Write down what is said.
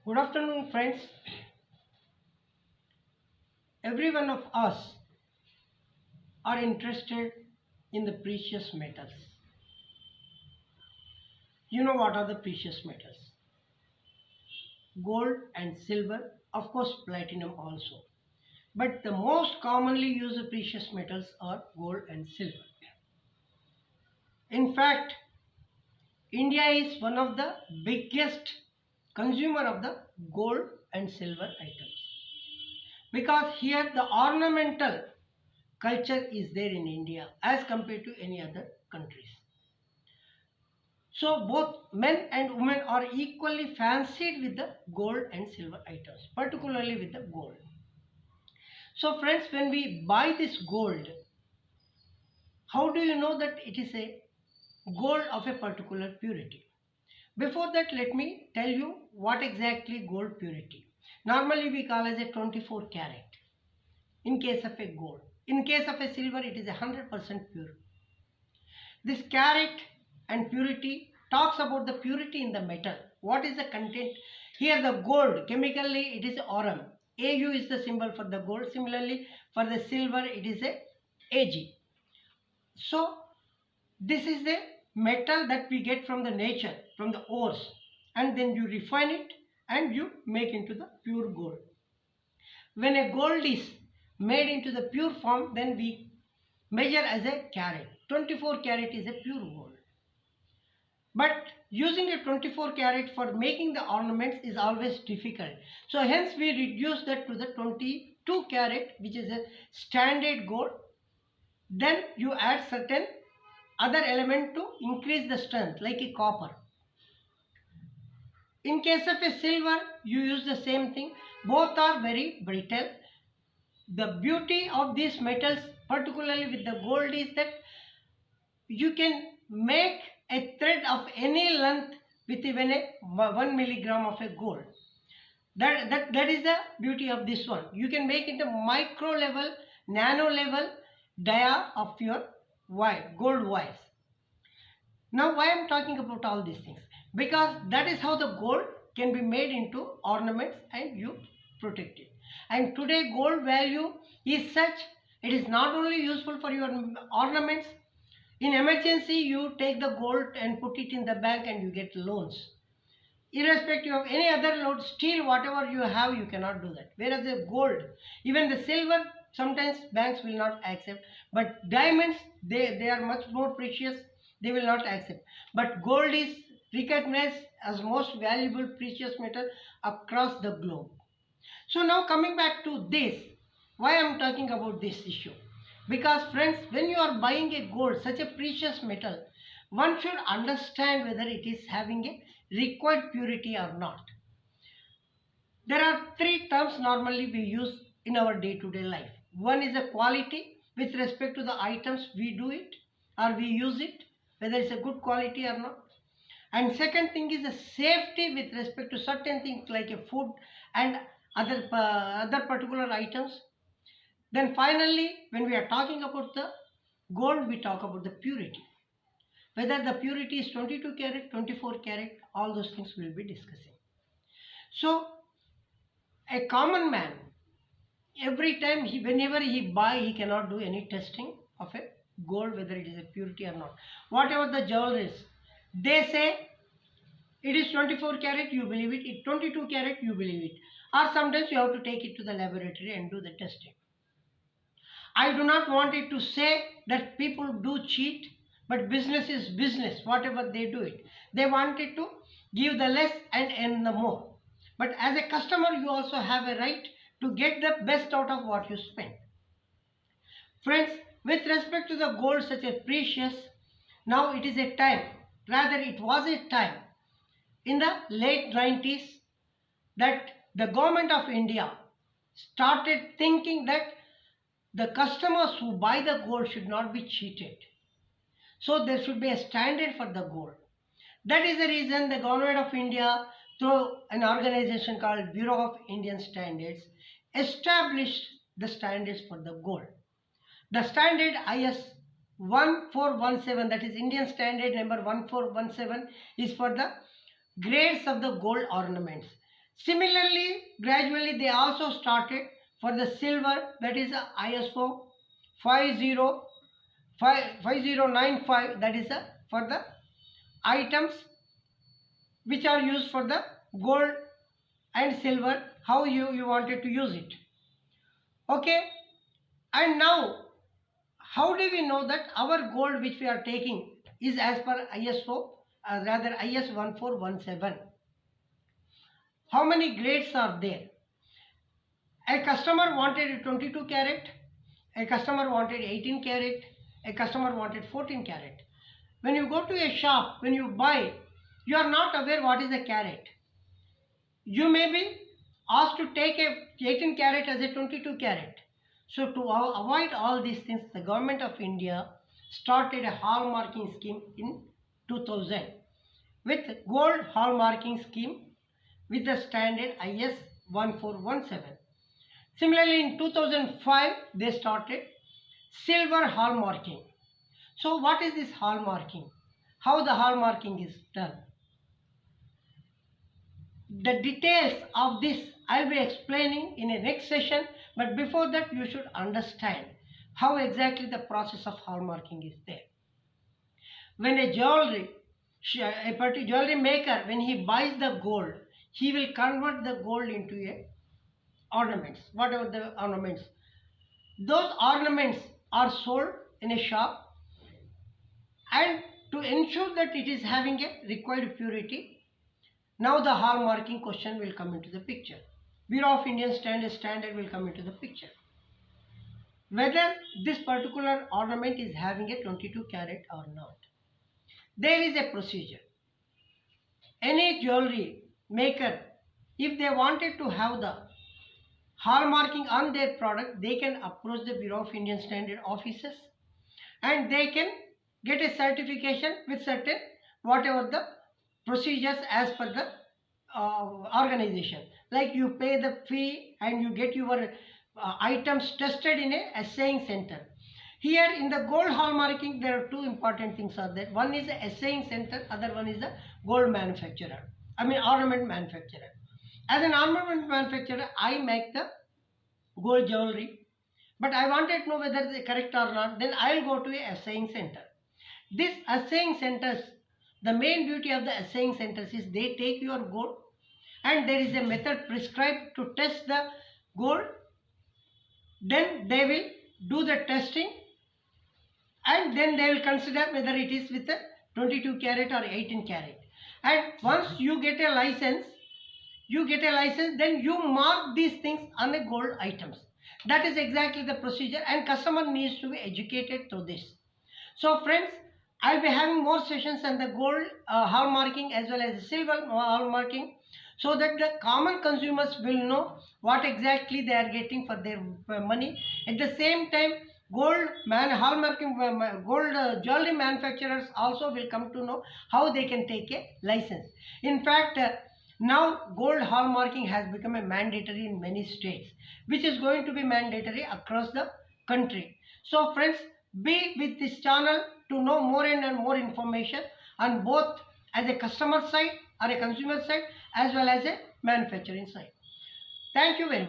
Good afternoon, friends. Every one of us are interested in the precious metals. You know what are the precious metals? Gold and silver, of course, platinum also. But the most commonly used precious metals are gold and silver. In fact, India is one of the biggest consumer of the gold and silver items because here the ornamental culture is there in India as compared to any other countries. So both men and women are equally fancied with the gold and silver items, particularly with the gold. So friends, when we buy this gold, how do you know that it is a gold of a particular purity? Before that, let me tell you what exactly gold purity. Normally we call as a 24 carat in case of a gold. In case of a silver, it is 100% pure. This carat and purity talks about the purity in the metal. What is the content? Here the gold, chemically it is Rm. Au is the symbol for the gold. Similarly, for the silver it is a Ag. So this is the metal that we get from the nature, from the ores, and then you refine it and you make into the pure gold. When a gold is made into the pure form, then we measure as a carat. 24 carat is a pure gold. But using a 24 carat for making the ornaments is always difficult. So hence we reduce that to the 22 carat, which is a standard gold. Then you add certain other element to increase the strength, like a copper. In case of a silver, you use the same thing. Both are very brittle. The beauty of these metals, particularly with the gold, is that you can make a thread of any length with even a 1 milligram of a gold. That is the beauty of this one. You can make it a micro level, nano level dia of your wire, gold wires. Now why I am talking about all these things? Because that is how the gold can be made into ornaments and you protect it. And today gold value is such, it is not only useful for your ornaments. In emergency, you take the gold and put it in the bank and you get loans. Irrespective of any other loan, still whatever you have, you cannot do that. Whereas the gold, even the silver, sometimes banks will not accept. But diamonds, they are much more precious, they will not accept. But gold is recognized as most valuable precious metal across the globe. So now coming back to this, why I am talking about this issue? Because friends, when you are buying a gold, such a precious metal, one should understand whether it is having a required purity or not. There are three terms normally we use in our day-to-day life. One is the quality with respect to the items we do it or we use it, whether it's a good quality or not. And second thing is the safety with respect to certain things like a food and other particular items. Then finally, when we are talking about the gold, we talk about the purity. Whether the purity is 22 carat, 24 carat, all those things we will be discussing. So, a common man, every time, whenever he buy, he cannot do any testing of a gold, whether it is a purity or not. Whatever the jewelries, they say it is 24 carat, you believe it. It 22 carat, you believe it. Or sometimes you have to take it to the laboratory and do the testing. I do not want it to say that people do cheat, but business is business, whatever they do it. They wanted to give the less and earn the more. But as a customer, you also have a right to get the best out of what you spend. Friends, with respect to the gold such as precious, now it is a time, rather it was a time in the late 90s that the government of India started thinking that the customers who buy the gold should not be cheated. So there should be a standard for the gold. That is the reason the government of India, through an organization called Bureau of Indian Standards, established the standards for the gold. The standard IS 1417, that is Indian Standard number 1417, is for the grades of the gold ornaments. Similarly, gradually they also started for the silver, that is a ISO 5095, that is for the items which are used for the gold and silver, how you wanted to use it. Okay, and now how do we know that our gold which we are taking is as per ISO, rather IS 1417? How many grades are there? A customer wanted a 22 carat, a customer wanted 18 carat, a customer wanted 14 carat. When you go to a shop, when you buy, you are not aware what is a carat. You may be asked to take a 18 carat as a 22 carat. So to avoid all these things, the government of India started a hallmarking scheme in 2000 with gold hallmarking scheme with the standard IS 1417. Similarly, in 2005, they started silver hallmarking. So what is this hallmarking? How the hallmarking is done? The details of this I'll be explaining in a next session, but before that you should understand how exactly the process of hallmarking is there. When a jewelry maker, when he buys the gold, he will convert the gold into a ornaments, whatever the ornaments. Those ornaments are sold in a shop, and to ensure that it is having a required purity, now the hallmarking question will come into the picture. Bureau of Indian Standard will come into the picture. Whether this particular ornament is having a 22 carat or not. There is a procedure. Any jewelry maker, if they wanted to have the hallmarking on their product, they can approach the Bureau of Indian Standard offices and they can get a certification with certain whatever the procedures as per the organization. Like you pay the fee and you get your items tested in a assaying center. Here in the gold hallmarking, there are two important things are there. One is the assaying center, other one is the gold manufacturer. Ornament manufacturer. As an ornament manufacturer, I make the gold jewelry, but I wanted to know whether they are correct or not. Then I will go to a assaying center. This assaying centers, the main beauty of the assaying centers is they take your gold and there is a method prescribed to test the gold. Then they will do the testing and then they will consider whether it is with a 22 carat or 18 carat. And once you get a license, then you mark these things on the gold items. That is exactly the procedure, and customer needs to be educated through this. So friends, I'll be having more sessions on the gold hallmarking as well as the silver hallmarking, so that the common consumers will know what exactly they are getting for their money. At the same time, gold jewelry manufacturers also will come to know how they can take a license. In fact, now gold hallmarking has become a mandatory in many states, which is going to be mandatory across the country. So friends, be with this channel to know more and more information on both as a customer side or a consumer side as well as a manufacturing side. Thank you very much.